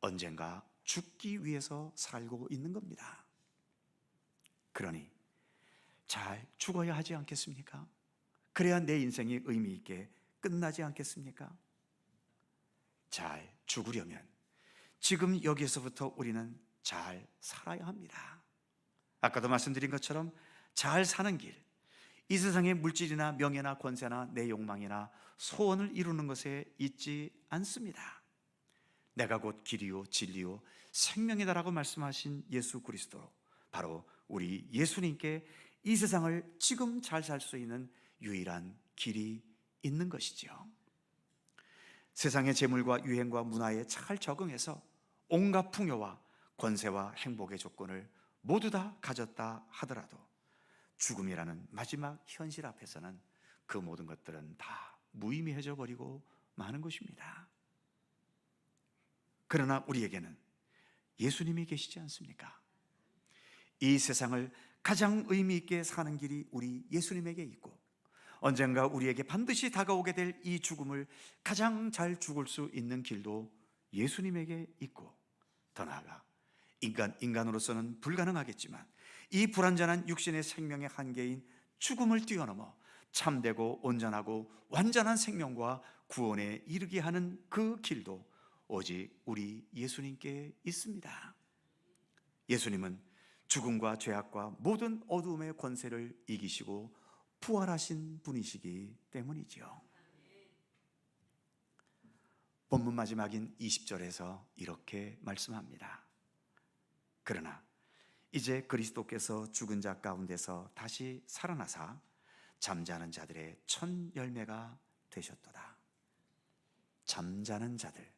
언젠가 죽기 위해서 살고 있는 겁니다. 그러니 잘 죽어야 하지 않겠습니까? 그래야 내 인생이 의미 있게 끝나지 않겠습니까? 잘 죽으려면 지금 여기에서부터 우리는 잘 살아야 합니다. 아까도 말씀드린 것처럼 잘 사는 길, 이 세상의 물질이나 명예나 권세나 내 욕망이나 소원을 이루는 것에 있지 않습니다. 내가 곧 길이요 진리요 생명이다라고 말씀하신 예수 그리스도, 바로 우리 예수님께 이 세상을 지금 잘 살 수 있는 유일한 길이 있는 것이죠. 세상의 재물과 유행과 문화에 잘 적응해서 온갖 풍요와 권세와 행복의 조건을 모두 다 가졌다 하더라도 죽음이라는 마지막 현실 앞에서는 그 모든 것들은 다 무의미해져 버리고 마는 것입니다. 그러나 우리에게는 예수님이 계시지 않습니까? 이 세상을 가장 의미 있게 사는 길이 우리 예수님에게 있고, 언젠가 우리에게 반드시 다가오게 될 이 죽음을 가장 잘 죽을 수 있는 길도 예수님에게 있고, 더 나아가 인간으로서는 불가능하겠지만 이 불완전한 육신의 생명의 한계인 죽음을 뛰어넘어 참되고 온전하고 완전한 생명과 구원에 이르게 하는 그 길도 오직 우리 예수님께 있습니다. 예수님은 죽음과 죄악과 모든 어두움의 권세를 이기시고 부활하신 분이시기 때문이지요. 본문 마지막인 20절에서 이렇게 말씀합니다. 그러나 이제 그리스도께서 죽은 자 가운데서 다시 살아나사 잠자는 자들의 첫 열매가 되셨도다. 잠자는 자들,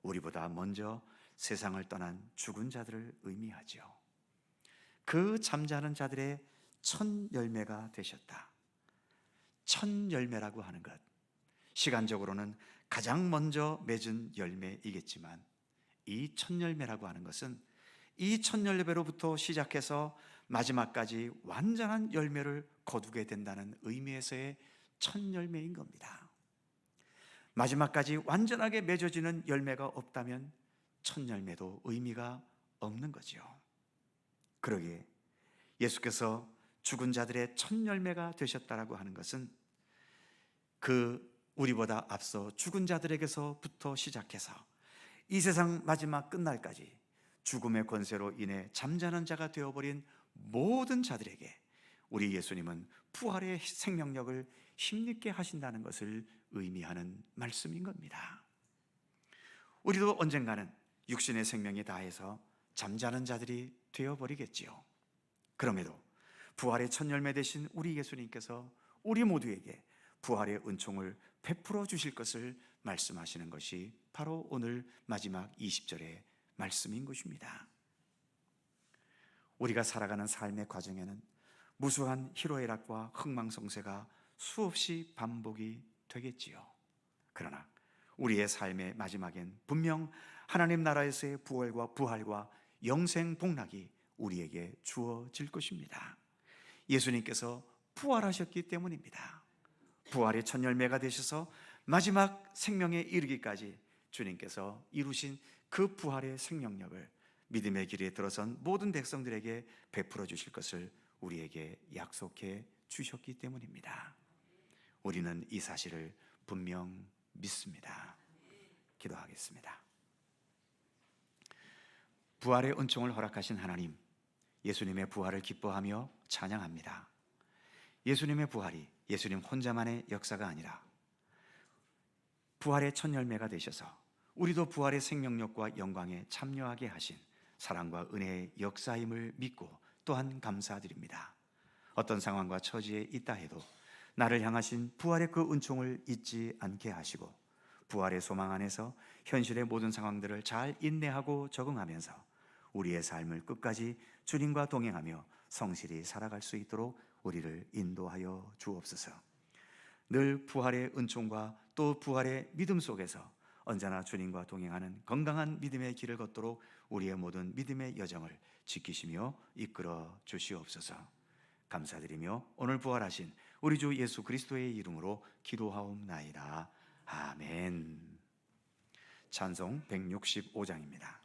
우리보다 먼저 세상을 떠난 죽은 자들을 의미하죠. 그 잠자는 자들의 첫 열매가 되셨다. 첫 열매라고 하는 것, 시간적으로는 가장 먼저 맺은 열매이겠지만 이 첫 열매라고 하는 것은 이 첫 열매로부터 시작해서 마지막까지 완전한 열매를 거두게 된다는 의미에서의 첫 열매인 겁니다. 마지막까지 완전하게 맺어지는 열매가 없다면 첫 열매도 의미가 없는 거죠. 그러기에 예수께서 죽은 자들의 첫 열매가 되셨다라고 하는 것은 그 우리보다 앞서 죽은 자들에게서부터 시작해서 이 세상 마지막 끝날까지 죽음의 권세로 인해 잠자는 자가 되어버린 모든 자들에게 우리 예수님은 부활의 생명력을 힘있게 하신다는 것을 의미하는 말씀인 겁니다. 우리도 언젠가는 육신의 생명이 다해서 잠자는 자들이 되어버리겠지요. 그럼에도 부활의 첫 열매 되신 우리 예수님께서 우리 모두에게 부활의 은총을 베풀어 주실 것을 말씀하시는 것이 바로 오늘 마지막 20절의 말씀인 것입니다. 우리가 살아가는 삶의 과정에는 무수한 희로애락과 흥망성쇠가 수없이 반복이 되겠지요. 그러나 우리의 삶의 마지막엔 분명 하나님 나라에서의 부활과 영생 복락이 우리에게 주어질 것입니다. 예수님께서 부활하셨기 때문입니다. 부활의 첫 열매가 되셔서 마지막 생명에 이르기까지 주님께서 이루신 그 부활의 생명력을 믿음의 길에 들어선 모든 백성들에게 베풀어 주실 것을 우리에게 약속해 주셨기 때문입니다. 우리는 이 사실을 분명 믿습니다. 기도하겠습니다. 부활의 은총을 허락하신 하나님, 예수님의 부활을 기뻐하며 찬양합니다. 예수님의 부활이 예수님 혼자만의 역사가 아니라 부활의 첫 열매가 되셔서 우리도 부활의 생명력과 영광에 참여하게 하신 사랑과 은혜의 역사임을 믿고 또한 감사드립니다. 어떤 상황과 처지에 있다 해도 나를 향하신 부활의 그 은총을 잊지 않게 하시고 부활의 소망 안에서 현실의 모든 상황들을 잘 인내하고 적응하면서 우리의 삶을 끝까지 주님과 동행하며 성실히 살아갈 수 있도록 우리를 인도하여 주옵소서. 늘 부활의 은총과 또 부활의 믿음 속에서 언제나 주님과 동행하는 건강한 믿음의 길을 걷도록 우리의 모든 믿음의 여정을 지키시며 이끌어 주시옵소서. 감사드리며 오늘 부활하신 우리 주 예수 그리스도의 이름으로 기도하옵나이다. 아멘. 찬송 165장입니다.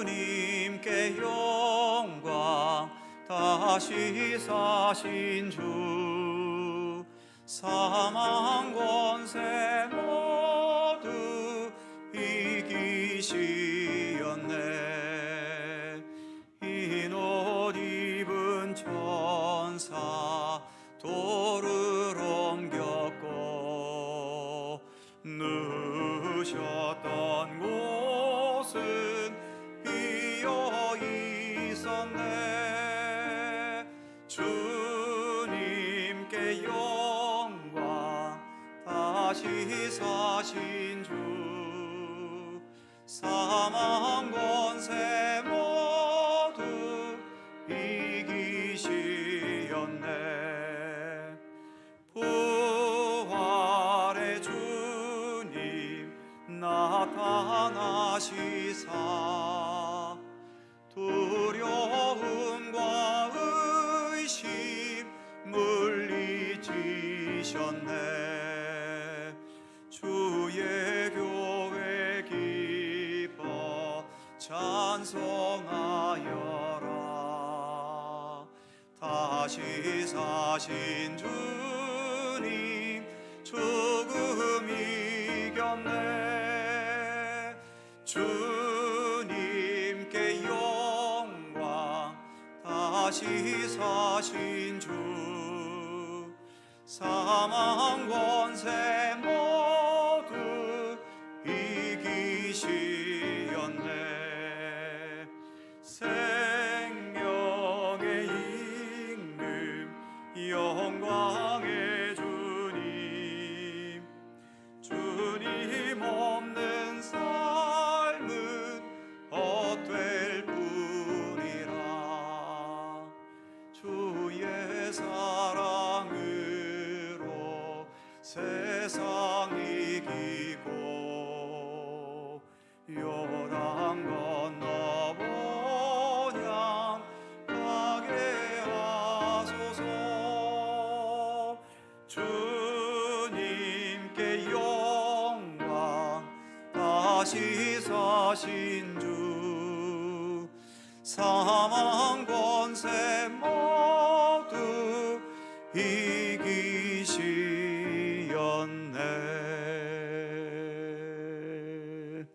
주님께 영광 다시 사신 주 사망 권세 모두 이기시었네. 흰 옷 입은 천사 도를 다시 사신 주 사망 권세 모두 이기시었네. 부활의 주님 나타나시사 두려움과 의심 물리치셨네. 주의 교회 기뻐 찬송하여라. 다시 사신 주님 죽음 이겼네. 주님께 영광. 다시 사신 주 사망 권세 모두 이기시었네. 생명의 임금 영광의 주님, 주님 없는 삶은 헛될 뿐이라. 주의 사랑으로 세상 이기고 요단 건너 본향 가게 하소서. 주님께 영광. 다시 사신 주 사망 권세 모두 이기시었네.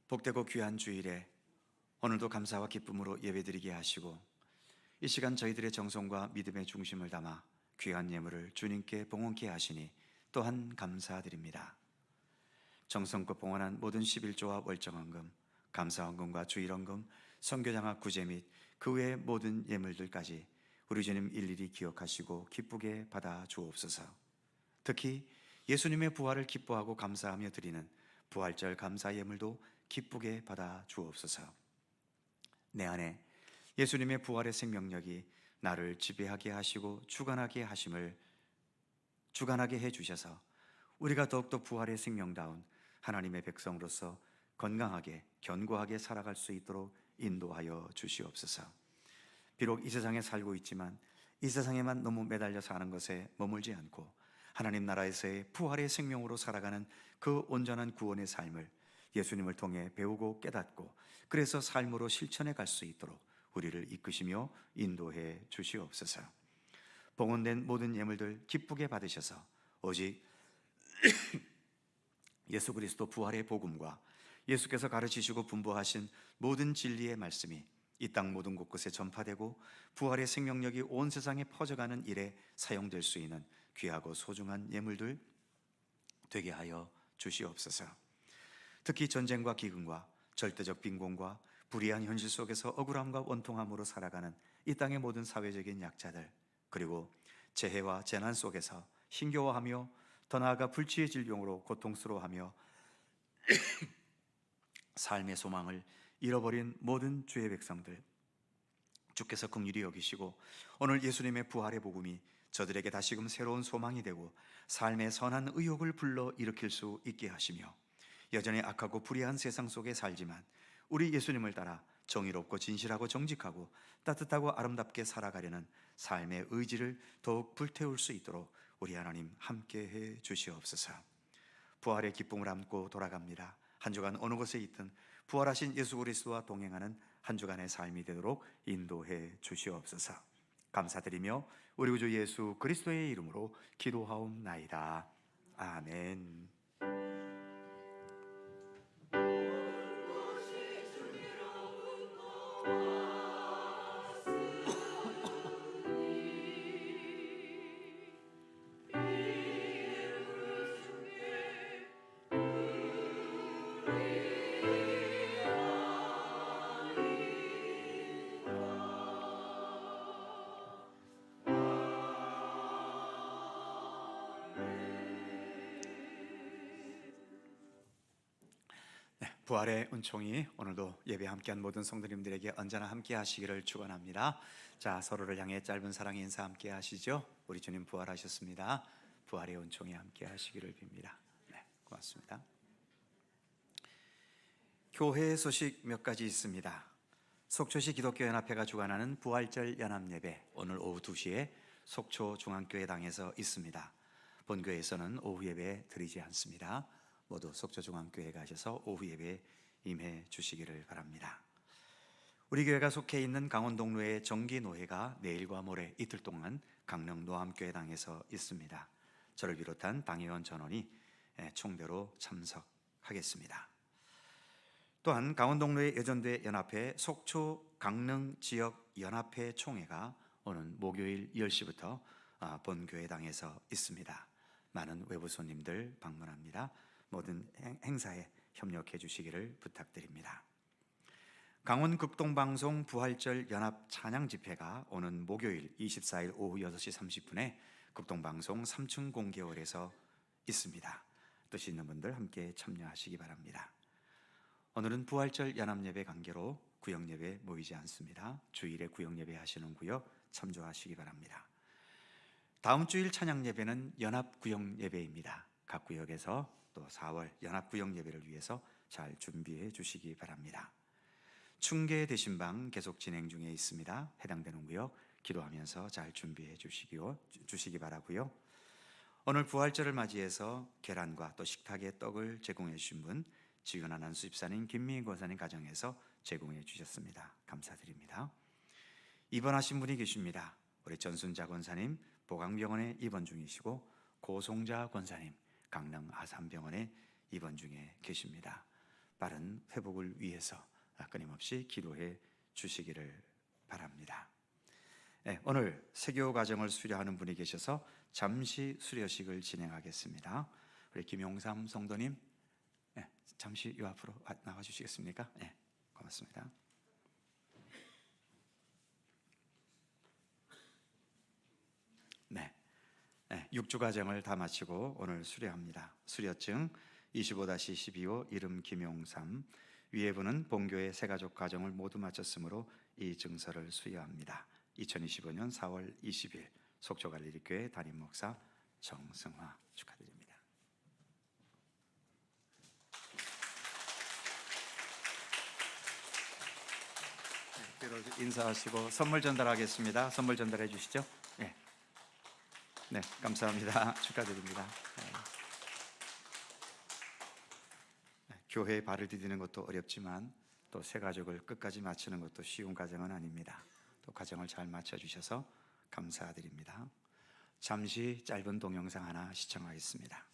복되고 귀한 주일에 오늘도 감사와 기쁨으로 예배드리게 하시고 이 시간 저희들의 정성과 믿음의 중심을 담아 귀한 예물을 주님께 봉헌케 하시니 또한 감사드립니다. 정성껏 봉헌한 모든 11조와 월정헌금, 감사헌금과 주일헌금, 선교장학 구제 및 그 외의 모든 예물들까지 우리 주님 일일이 기억하시고 기쁘게 받아 주옵소서. 특히 예수님의 부활을 기뻐하고 감사하며 드리는 부활절 감사 예물도 기쁘게 받아 주옵소서. 내 안에 예수님의 부활의 생명력이 나를 지배하게 하시고 주관하게 해 주셔서 우리가 더욱더 부활의 생명다운 하나님의 백성으로서 건강하게 견고하게 살아갈 수 있도록 인도하여 주시옵소서. 비록 이 세상에 살고 있지만 이 세상에만 너무 매달려 사는 것에 머물지 않고 하나님 나라에서의 부활의 생명으로 살아가는 그 온전한 구원의 삶을 예수님을 통해 배우고 깨닫고 그래서 삶으로 실천해 갈 수 있도록 우리를 이끄시며 인도해 주시옵소서. 봉헌된 모든 예물들 기쁘게 받으셔서 오직 예수 그리스도 부활의 복음과 예수께서 가르치시고 분부하신 모든 진리의 말씀이 이 땅 모든 곳곳에 전파되고 부활의 생명력이 온 세상에 퍼져가는 일에 사용될 수 있는 귀하고 소중한 예물들 되게 하여 주시옵소서. 특히 전쟁과 기근과 절대적 빈곤과 불의한 현실 속에서 억울함과 원통함으로 살아가는 이 땅의 모든 사회적인 약자들, 그리고 재해와 재난 속에서 힘겨워하며 더 나아가 불치의 질병으로 고통스러워하며 삶의 소망을 잃어버린 모든 주의 백성들, 주께서 긍휼히 여기시고 오늘 예수님의 부활의 복음이 저들에게 다시금 새로운 소망이 되고 삶의 선한 의욕을 불러 일으킬 수 있게 하시며 여전히 악하고 불의한 세상 속에 살지만 우리 예수님을 따라 정의롭고 진실하고 정직하고 따뜻하고 아름답게 살아가려는 삶의 의지를 더욱 불태울 수 있도록 우리 하나님 함께해 주시옵소서. 부활의 기쁨을 안고 돌아갑니다. 한 주간 어느 곳에 있든 부활하신 예수 그리스도와 동행하는 한 주간의 삶이 되도록 인도해 주시옵소서. 감사드리며 우리 구주 예수 그리스도의 이름으로 기도하옵나이다. 아멘. 부활의 은총이 오늘도 예배 함께한 모든 성도님들에게 언제나 함께 하시기를 축원합니다. 자, 서로를 향해 짧은 사랑의 인사 함께 하시죠. 우리 주님 부활하셨습니다. 부활의 은총이 함께 하시기를 빕니다. 네, 고맙습니다. 교회 소식 몇 가지 있습니다. 속초시 기독교연합회가 주관하는 부활절 연합예배, 오늘 오후 2시에 속초 중앙교회당에서 있습니다. 본교회에서는 오후 예배 드리지 않습니다. 모두 속초중앙교회 가셔서 오후 예배에 임해 주시기를 바랍니다. 우리 교회가 속해 있는 강원동로의 정기노회가 내일과 모레 이틀 동안 강릉 노암교회당에서 있습니다. 저를 비롯한 당회원 전원이 총대로 참석하겠습니다. 또한 강원동로의 여전대 연합회 속초 강릉 지역 연합회 총회가 오는 목요일 10시부터 본교회당에서 있습니다. 많은 외부 손님들 방문합니다. 모든 행사에 협력해 주시기를 부탁드립니다. 강원 극동방송 부활절 연합 찬양 집회가 오는 목요일 24일 오후 6시 30분에 극동방송 3층 공개홀에서 있습니다. 뜻이 있는 분들 함께 참여하시기 바랍니다. 오늘은 부활절 연합예배 관계로 구역예배 모이지 않습니다. 주일에 구역예배 하시는 구역 참조하시기 바랍니다. 다음 주일 찬양예배는 연합구역예배입니다. 각 구역에서 또 4월 연합구역예배를 위해서 잘 준비해 주시기 바랍니다. 충계 대신방 계속 진행 중에 있습니다. 해당되는 구역 기도하면서 잘 준비해 주시기 바라고요. 오늘 부활절을 맞이해서 계란과 또 식탁에 떡을 제공해 주신 분 지윤아 난수집사님, 김미희 권사님 가정에서 제공해 주셨습니다. 감사드립니다. 입원하신 분이 계십니다. 우리 전순자 권사님 보강병원에 입원 중이시고 고송자 권사님 강릉 아산병원에 입원 중에 계십니다. 빠른 회복을 위해서 끊임없이 기도해 주시기를 바랍니다. 네, 오늘 세교 과정을 수료하는 분이 계셔서 잠시 수료식을 진행하겠습니다. 우리 김용삼 성도님, 네, 잠시 이 앞으로 나와 주시겠습니까? 네, 고맙습니다. 네, 6주 과정을 다 마치고 오늘 수료합니다. 수료증 25-12호 이름 김용삼, 위에 분은 본교의 새가족 과정을 모두 마쳤으므로 이 증서를 수여합니다. 2025년 4월 20일 속초갈릴리교회 담임 목사 정승화 축하드립니다. 인사하시고 선물 전달하겠습니다. 선물 전달해 주시죠. 네, 네, 감사합니다. 축하드립니다. 교회에 발을 디디는 것도 어렵지만 또 새 가족을 끝까지 마치는 것도 쉬운 과정은 아닙니다. 또 과정을 잘 마쳐 주셔서 감사드립니다. 잠시 짧은 동영상 하나 시청하겠습니다.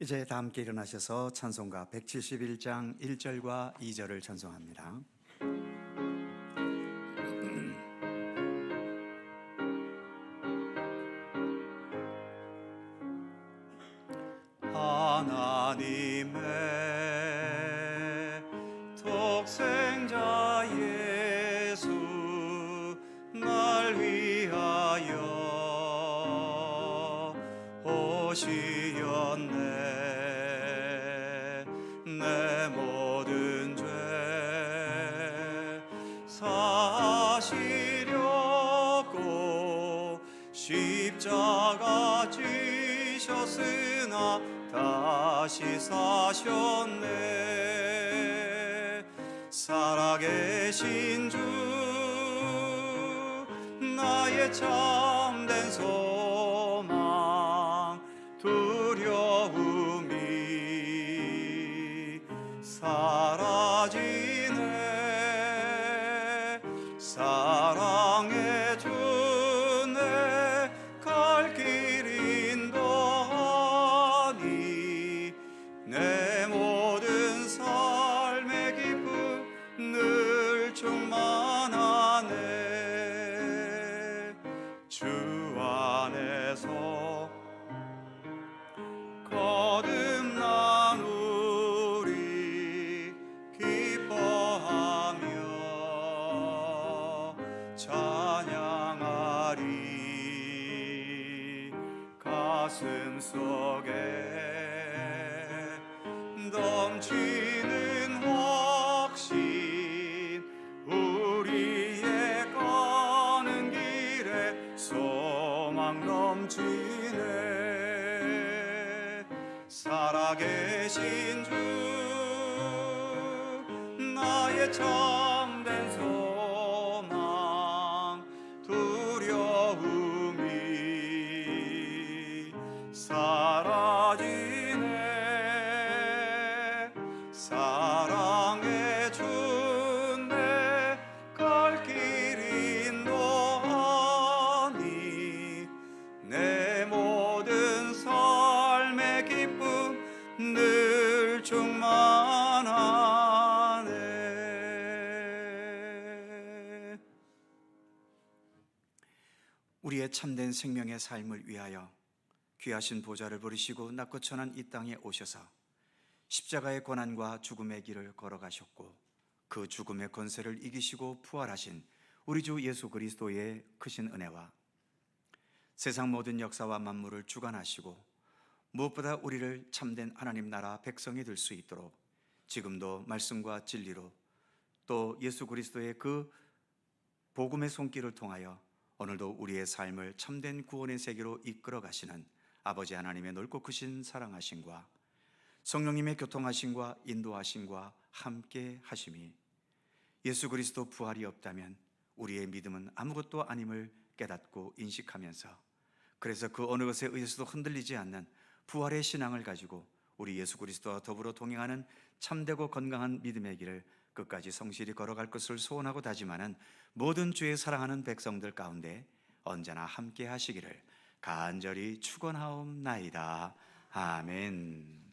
이제 다 함께 일어나셔서 찬송가 171장 1절과 2절을 찬송합니다. 하나님의 독생자 예수 날 위하여 오시었네. 내 모든 죄 사시려고 십자가 지셨으나 다시 사셨네. 살아계신 주 나의 참된 소망 두려움이 사라지네. 사랑해 주네. 갈 길 인도하니 내 모든 삶의 기쁨 늘 충만하네. 주 안에서 거듭난 우리 기뻐하며 찬양하리. 가슴 속에 넘치는 확신 우리의 가는 길에 소망 넘치네. 살아계신 주 나의 참된 소망 두려움이 사라지네. 사랑해 주네. 갈 길 인도하니 내 모든 삶의 기쁨 늘 충만하네. 우리의 참된 생명의 삶을 위하여 귀하신 보좌를 버리시고 낮고 천한 이 땅에 오셔서 십자가의 고난과 죽음의 길을 걸어가셨고 그 죽음의 권세를 이기시고 부활하신 우리 주 예수 그리스도의 크신 은혜와 세상 모든 역사와 만물을 주관하시고 무엇보다 우리를 참된 하나님 나라 백성이 될 수 있도록 지금도 말씀과 진리로 또 예수 그리스도의 그 복음의 손길을 통하여 오늘도 우리의 삶을 참된 구원의 세계로 이끌어 가시는 아버지 하나님의 넓고 크신 사랑하심과 성령님의 교통하심과 인도하심과 함께 하심이 예수 그리스도 부활이 없다면 우리의 믿음은 아무것도 아님을 깨닫고 인식하면서 그래서 그 어느 것에 의해서도 흔들리지 않는 부활의 신앙을 가지고 우리 예수 그리스도와 더불어 동행하는 참되고 건강한 믿음의 길을 끝까지 성실히 걸어갈 것을 소원하고 다짐하는 모든 주의 사랑하는 백성들 가운데 언제나 함께 하시기를 간절히 축원하옵나이다. 아멘.